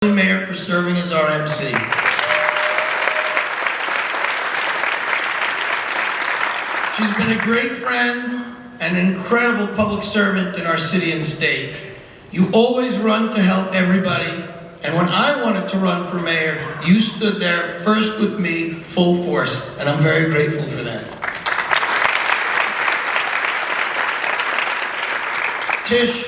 Mayor for serving as our MC. She's been a great friend and an incredible public servant in our city and state. You always run to help everybody, and when I wanted to run for mayor, you stood there first with me, full force, and I'm very grateful for that. Tish,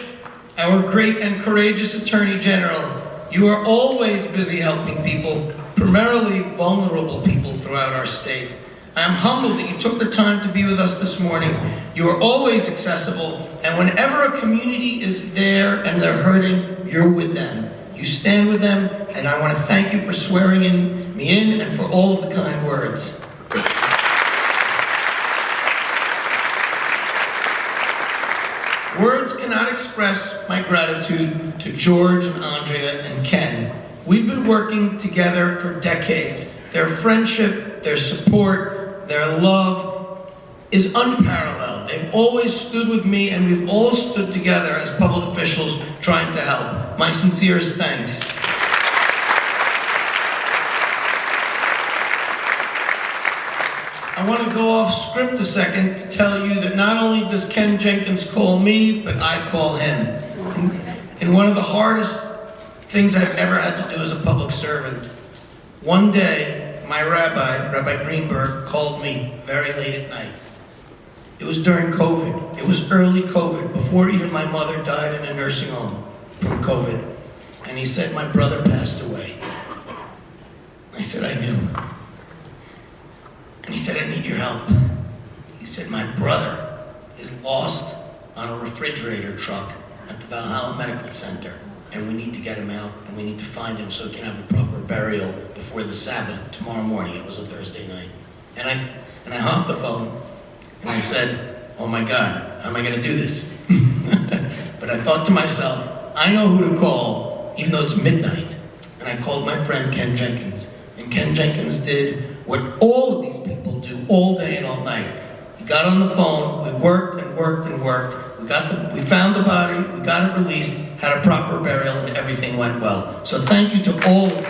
our great and courageous Attorney General, you are always busy helping people, primarily vulnerable people throughout our state. I am humbled that you took the time to be with us this morning. You are always accessible, and whenever a community is there and they're hurting, you're with them. You stand with them, and I want to thank you for swearing me in and for all of the kind words. Words cannot express my gratitude to George and Andrea and Ken. We've been working together for decades. Their friendship, their support, their love is unparalleled. They've always stood with me, and we've all stood together as public officials trying to help. My sincerest thanks. I want to go off script a second to tell you that not only does Ken Jenkins call me, but I call him. And one of the hardest things I've ever had to do as a public servant, one day, my Rabbi Greenberg, called me very late at night. It was during COVID. It was early COVID, before even my mother died in a nursing home from COVID. And he said, my brother passed away. I said, I knew. And he said, I need your help. He said, my brother is lost on a refrigerator truck at the Valhalla Medical Center, and we need to get him out, and we need to find him so he can have a proper burial before the Sabbath tomorrow morning. It was a Thursday night. And I hung up the phone, and I said, oh my God, how am I gonna do this? But I thought to myself, I know who to call, even though it's midnight. And I called my friend Ken Jenkins. And Ken Jenkins did what all of these people do all day and all night. He got on the phone, we worked and worked and worked. We found the body, we got it released, had a proper burial, and everything went well. So thank you to all of you.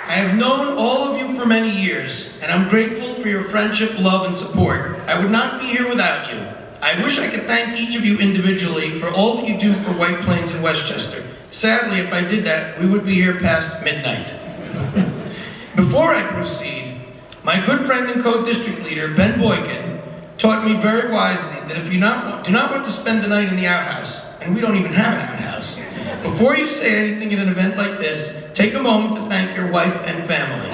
I have known all of you for many years, and I'm grateful for your friendship, love, and support. I would not be here without you. I wish I could thank each of you individually for all that you do for White Plains and Westchester. Sadly, if I did that, we would be here past midnight. Before I proceed, my good friend and co-district leader, Ben Boykin, taught me very wisely that if you do not want to spend the night in the outhouse, and we don't even have an outhouse, before you say anything at an event like this, take a moment to thank your wife and family.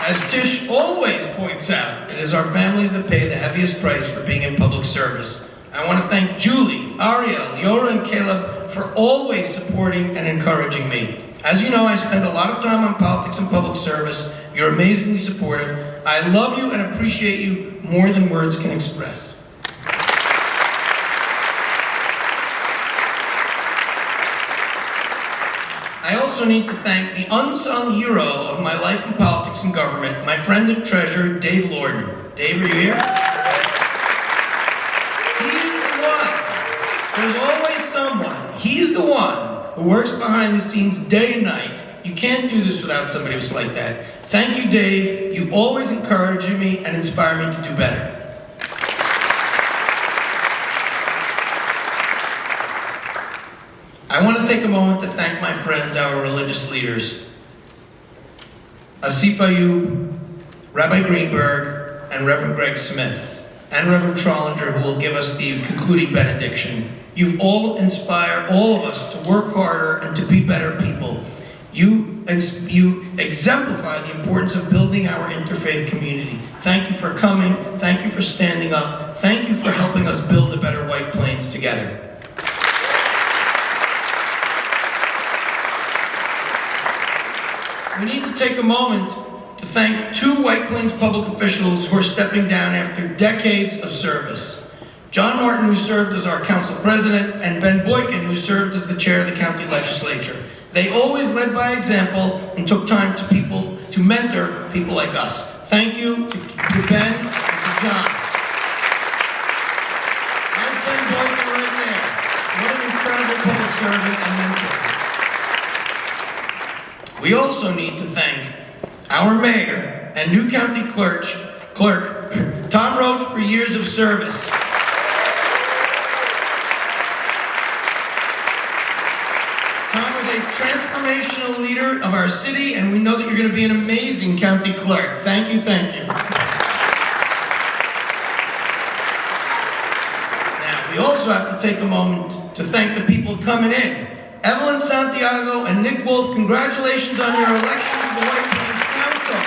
As Tish always points out, it is our families that pay the heaviest price for being in public service. I want to thank Julie, Ariel, Leora, and Caleb for always supporting and encouraging me. As you know, I spend a lot of time on politics and public service. You're amazingly supportive. I love you and appreciate you more than words can express. I also need to thank the unsung hero of my life in politics and government, my friend and treasurer, Dave Lorden. Dave, are you here? He's the one. There's always someone. He's the one who works behind the scenes day and night. You can't do this without somebody who's like that. Thank you, Dave. You always encourage me and inspire me to do better. I want to take a moment to thank my friends, our religious leaders, Asif Ayub, Rabbi Greenberg, and Reverend Greg Smith, and Reverend Trollinger, who will give us the concluding benediction. You all inspire all of us to work harder and to be better people. You exemplify the importance of building our interfaith community. Thank you for coming. Thank you for standing up. Thank you for helping us build a better White Plains together. We need to take a moment to thank two White Plains public officials who are stepping down after decades of service. John Martin, who served as our council president, and Ben Boykin, who served as the chair of the county legislature. They always led by example and took time to to mentor people like us. Thank you to Ben and to John. There's Ben Boykin right there. What an incredible public servant and mentor. We also need to thank our mayor and new county clerk, Tom Roach, for years of service. Tom is a transformational leader of our city, and we know that you're going to be an amazing county clerk. Thank you, thank you. Now, we also have to take a moment to thank the people coming in. Evelyn Santiago and Nick Wolf, congratulations on your election to the White Plains Council.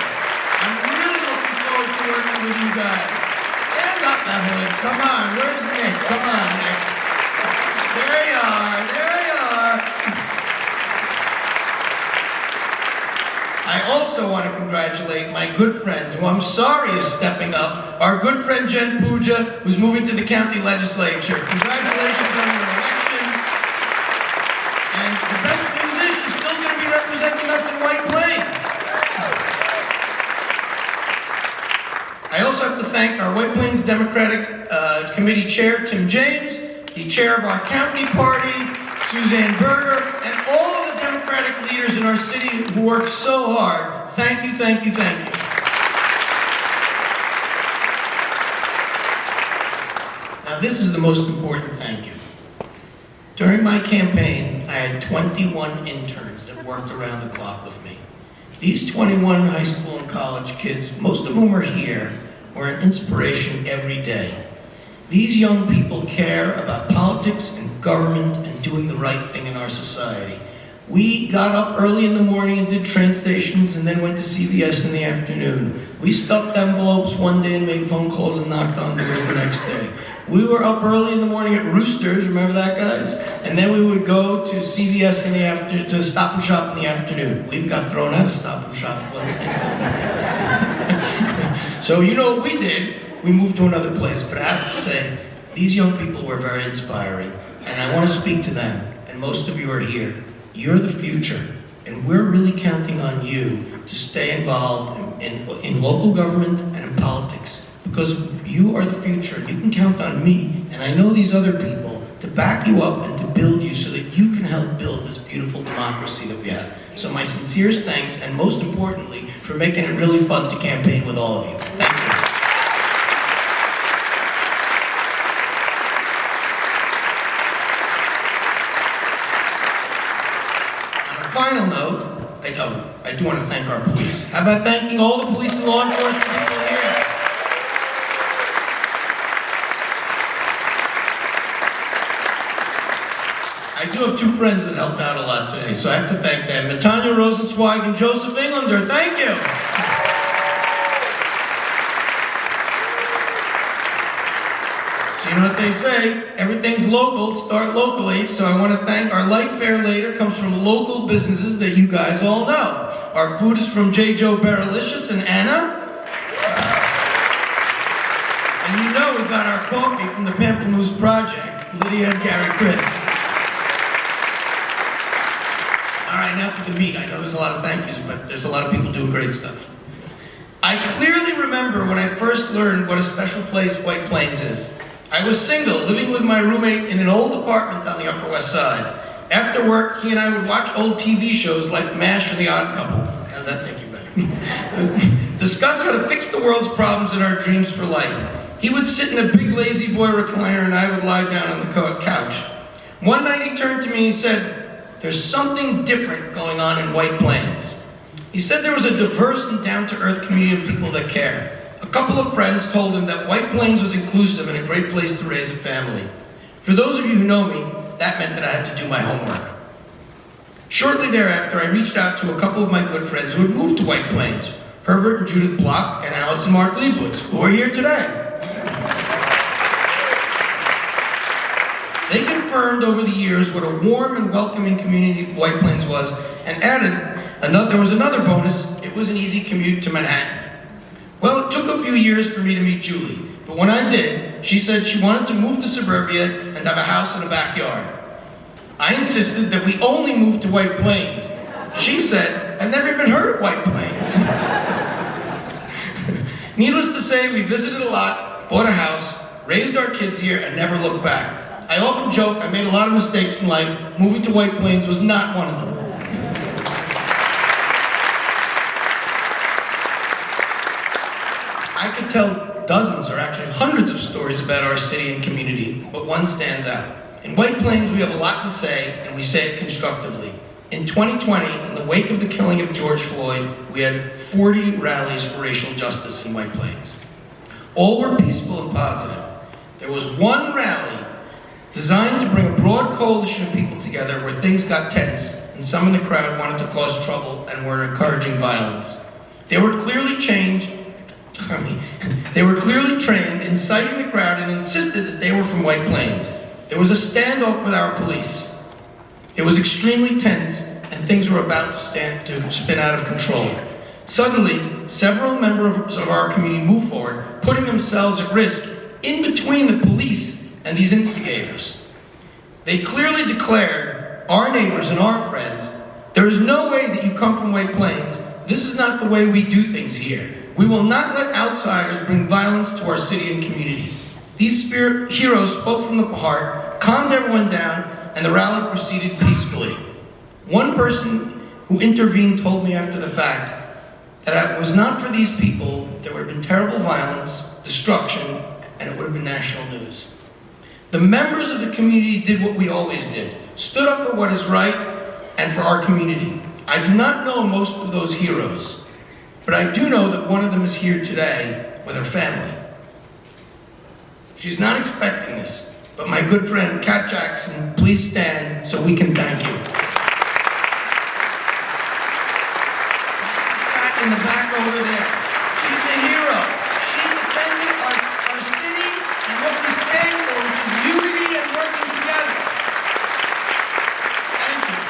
I'm really looking forward to working with you guys. Stand up, Evelyn. Come on. Where's Nick? Come on, Nick. There you are. There you are. I also want to congratulate my good friend, who I'm sorry is stepping up, our good friend Jen Puja, who's moving to the county legislature. Congratulations on your election. And the best news is she's still going to be representing us in White Plains. I also have to thank our White Plains Democratic Committee Chair, Tim James, the chair of our county party, Suzanne Berger, and all of the Democratic leaders in our city who work so hard. Thank you, thank you, thank you. Now this is the most important thank you. During my campaign, I had 21 interns that worked around the clock with me. These 21 high school and college kids, most of whom are here, were an inspiration every day. These young people care about politics and government and doing the right thing in our society. We got up early in the morning and did train stations and then went to CVS in the afternoon. We stuffed envelopes one day and made phone calls and knocked on doors the next day. We were up early in the morning at Roosters, remember that, guys? And then we would go to CVS in the afternoon, to Stop and Shop in the afternoon. We got thrown out of Stop and Shop once they said that. So you know what we did? We moved to another place. But I have to say, these young people were very inspiring. And I want to speak to them. And most of you are here. You're the future. And we're really counting on you to stay involved in local government and in politics. Because you are the future. You can count on me, and I know these other people, to back you up and to build you so that you can help build this beautiful democracy that we have. So my sincerest thanks, and most importantly, for making it really fun to campaign with all of you. Thank you. On a final note, I do want to thank our police. How about thanking all the police and law enforcement people here? I do have two friends that helped out a lot today, so I have to thank them. Tanya Rosenzweig and Joseph Englander, thank you. So you know what they say, everything's local, start locally, so I want to thank our light fare later comes from local businesses that you guys all know. Our food is from J. Joe Barrelicious and Anna. And you know we've got our coffee from the Pamplemousse Project, Lydia and Gary Chris. All right, now to the meat. I know there's a lot of thank yous, but there's a lot of people doing great stuff. I clearly remember when I first learned what a special place White Plains is. I was single, living with my roommate in an old apartment on the Upper West Side. After work, he and I would watch old TV shows like MASH or The Odd Couple. How's that take you back? Discuss how to fix the world's problems and our dreams for life. He would sit in a big lazy boy recliner and I would lie down on the couch. One night he turned to me and he said, "There's something different going on in White Plains." He said there was a diverse and down-to-earth community of people that care. A couple of friends told him that White Plains was inclusive and a great place to raise a family. For those of you who know me, that meant that I had to do my homework. Shortly thereafter, I reached out to a couple of my good friends who had moved to White Plains, Herbert and Judith Block and Alice and Mark Leibowitz, who are here today. They confirmed over the years what a warm and welcoming community White Plains was, and added, there was another bonus: it was an easy commute to Manhattan. Well, it took a few years for me to meet Julie, but when I did, she said she wanted to move to suburbia and have a house and a backyard. I insisted that we only move to White Plains. She said, "I've never even heard of White Plains." Needless to say, we visited a lot, bought a house, raised our kids here, and never looked back. I often joke I made a lot of mistakes in life. Moving to White Plains was not one of them. I could tell dozens or actually hundreds of stories about our city and community, but one stands out. In White Plains, we have a lot to say, and we say it constructively. In 2020, in the wake of the killing of George Floyd, we had 40 rallies for racial justice in White Plains. All were peaceful and positive. There was one rally designed to bring a broad coalition of people together where things got tense, and some in the crowd wanted to cause trouble and were encouraging violence. They were clearly trained, inciting the crowd and insisted that they were from White Plains. There was a standoff with our police. It was extremely tense, and things were about to spin out of control. Suddenly, several members of our community moved forward, putting themselves at risk in between the police and these instigators. They clearly declared, our neighbors and our friends, there is no way that you come from White Plains. This is not the way we do things here. We will not let outsiders bring violence to our city and community. These spirit heroes spoke from the heart, calmed everyone down, and the rally proceeded peacefully. One person who intervened told me after the fact that if it was not for these people, there would have been terrible violence, destruction, and it would have been national news. The members of the community did what we always did, stood up for what is right and for our community. I do not know most of those heroes, but I do know that one of them is here today with her family. She's not expecting this, but my good friend, Kat Jackson, please stand so we can thank you. Kat in the back over there. She's a hero. She defended our city and what we stand for, which is unity and working together. Thank you.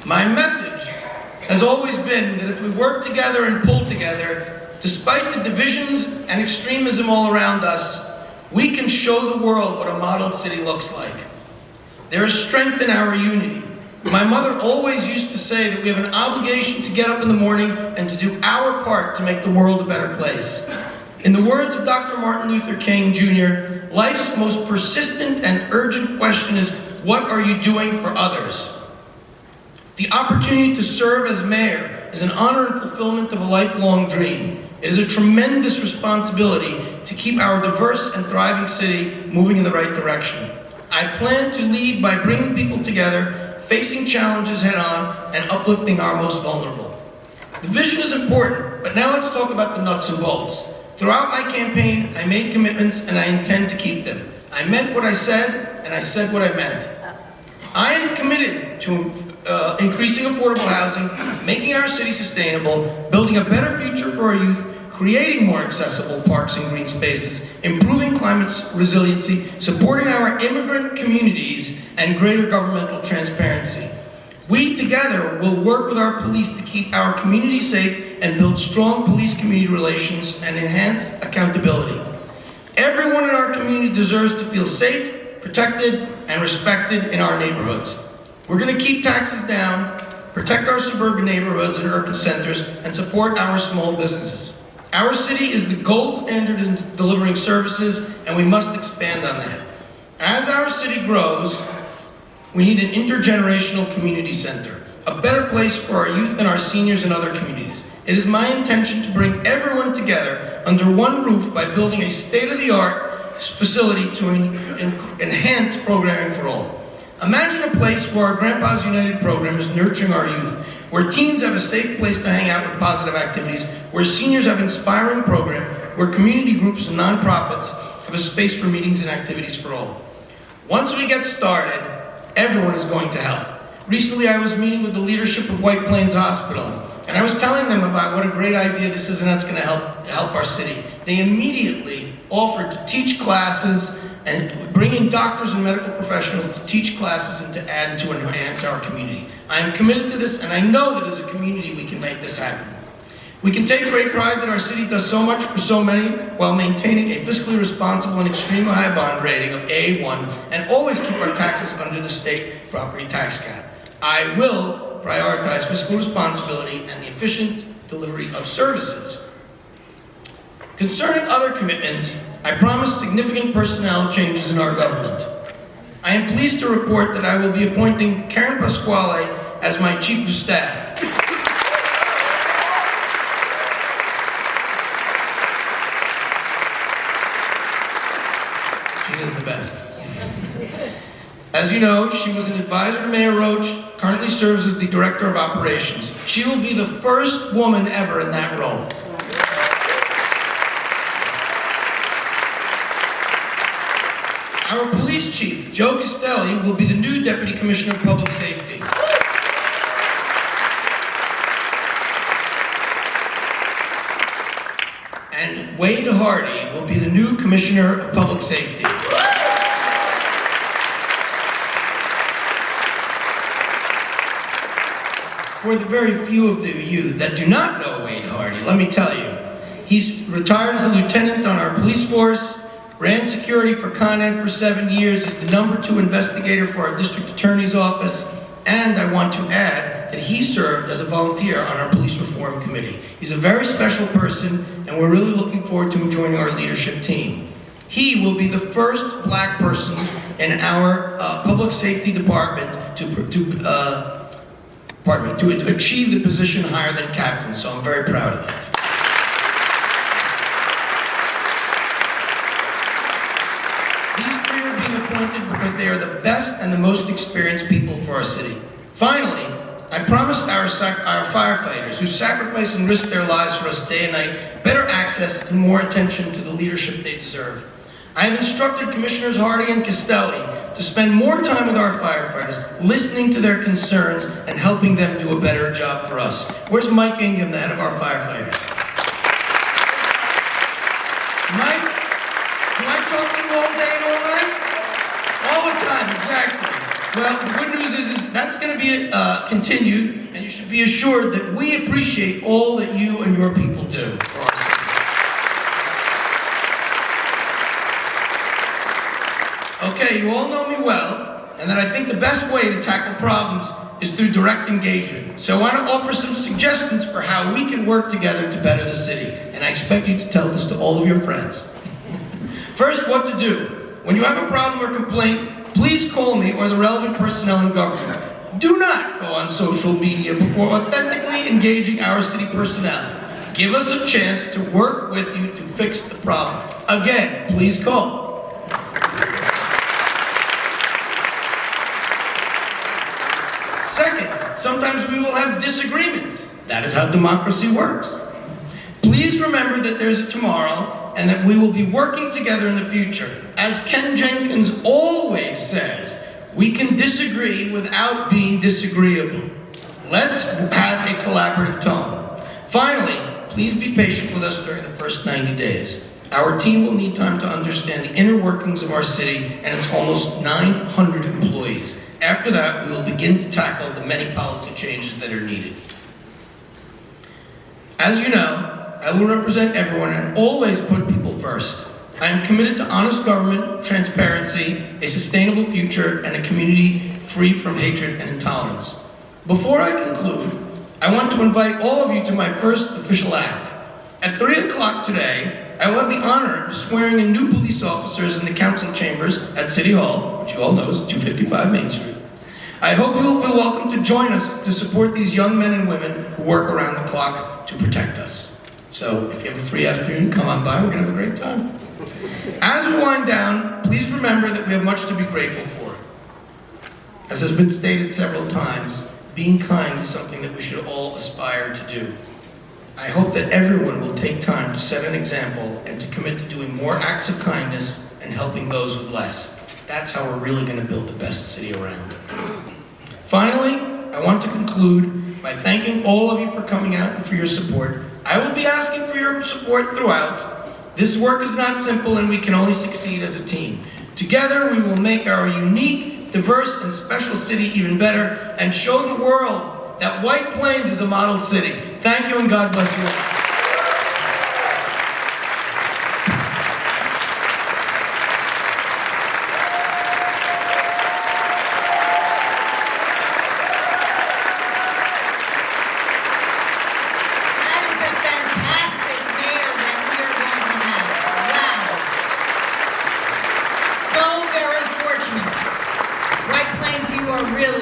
My message has always been that if we work together and pull together, despite the divisions and extremism all around us, we can show the world what a model city looks like. There is strength in our unity. My mother always used to say that we have an obligation to get up in the morning and to do our part to make the world a better place. In the words of Dr. Martin Luther King Jr., life's most persistent and urgent question is, what are you doing for others? The opportunity to serve as mayor is an honor and fulfillment of a lifelong dream. It is a tremendous responsibility to keep our diverse and thriving city moving in the right direction. I plan to lead by bringing people together, facing challenges head on, and uplifting our most vulnerable. The vision is important, but now let's talk about the nuts and bolts. Throughout my campaign, I made commitments and I intend to keep them. I meant what I said, and I said what I meant. I am committed to increasing affordable housing, making our city sustainable, building a better future for our youth, creating more accessible parks and green spaces, improving climate resiliency, supporting our immigrant communities, and greater governmental transparency. We together will work with our police to keep our community safe and build strong police-community relations and enhance accountability. Everyone in our community deserves to feel safe, protected, and respected in our neighborhoods. We're going to keep taxes down, protect our suburban neighborhoods and urban centers, and support our small businesses. Our city is the gold standard in delivering services, and we must expand on that. As our city grows, we need an intergenerational community center, a better place for our youth and our seniors and other communities. It is my intention to bring everyone together under one roof by building a state-of-the-art facility to enhance programming for all. Imagine a place where our Grandpa's United program is nurturing our youth, where teens have a safe place to hang out with positive activities, where seniors have inspiring programs, where community groups and nonprofits have a space for meetings and activities for all. Once we get started, everyone is going to help. Recently, I was meeting with the leadership of White Plains Hospital, and I was telling them about what a great idea this is and that's going to help our city. They immediately offered to teach classes and bring in doctors and medical professionals to teach classes and to add and to enhance our community. I am committed to this, and I know that as a community we can make this happen. We can take great pride that our city does so much for so many while maintaining a fiscally responsible and extremely high bond rating of A1 and always keep our taxes under the state property tax cap. I will prioritize fiscal responsibility and the efficient delivery of services. Concerning other commitments, I promise significant personnel changes in our government. I am pleased to report that I will be appointing Karen Pasquale as my Chief of Staff. She is the best. As you know, she was an advisor to Mayor Roach, currently serves as the Director of Operations. She will be the first woman ever in that role. Our police chief, Joe Castelli, will be the new Deputy Commissioner of Public Safety. And Wade Hardy will be the new Commissioner of Public Safety. For the very few of you that do not know Wade Hardy, let me tell you, he's retired as a lieutenant on our police force, ran security for Con Ed for 7 years, is the #2 investigator for our district attorney's office, and I want to add that he served as a volunteer on our police reform committee. He's a very special person, and we're really looking forward to him joining our leadership team. He will be the first black person in our public safety department to achieve the position higher than captain, so I'm very proud of that. These three are being appointed because they are the best and the most experienced people for our city. Finally, I promised our firefighters who sacrifice and risk their lives for us day and night better access and more attention to the leadership they deserve. I have instructed Commissioners Hardy and Castelli to spend more time with our firefighters, listening to their concerns and helping them do a better job for us. Where's Mike Ingham, the head of our firefighters? Mike, do I talk to you all day and all night? All the time, exactly. Well, the good news is that's going to be continued, and you should be assured that we appreciate all that you and your people do for our city. Okay, you all know me well, and that I think the best way to tackle problems is through direct engagement. So I want to offer some suggestions for how we can work together to better the city, and I expect you to tell this to all of your friends. First, what to do. When you have a problem or complaint, please call me or the relevant personnel in government. Do not go on social media before authentically engaging our city personnel. Give us a chance to work with you to fix the problem. Again, please call. Second, sometimes we will have disagreements. That is how democracy works. Please remember that there's a tomorrow and that we will be working together in the future. As Ken Jenkins always says, we can disagree without being disagreeable. Let's have a collaborative tone. Finally, please be patient with us during the first 90 days. Our team will need time to understand the inner workings of our city and its almost 900 employees. After that, we will begin to tackle the many policy changes that are needed. As you know, I will represent everyone and always put people first. I am committed to honest government, transparency, a sustainable future, and a community free from hatred and intolerance. Before I conclude, I want to invite all of you to my first official act. At 3 o'clock today, I will have the honor of swearing in new police officers in the council chambers at City Hall, which you all know is 255 Main Street. I hope you will feel welcome to join us to support these young men and women who work around the clock to protect us. So if you have a free afternoon, come on by, we're gonna have a great time. As we wind down, please remember that we have much to be grateful for. As has been stated several times, being kind is something that we should all aspire to do. I hope that everyone will take time to set an example and to commit to doing more acts of kindness and helping those with less. That's how we're really going to build the best city around. Finally, I want to conclude by thanking all of you for coming out and for your support. I will be asking for your support throughout. This work is not simple and we can only succeed as a team. Together, we will make our unique, diverse, and special city even better and show the world that White Plains is a model city. Thank you and God bless you all.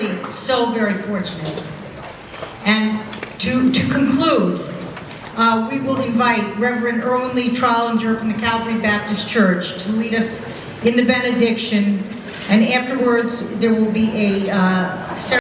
really so very fortunate. And to conclude, we will invite Reverend Erwin Lee Trollinger from the Calvary Baptist Church to lead us in the benediction, and afterwards there will be a ceremony.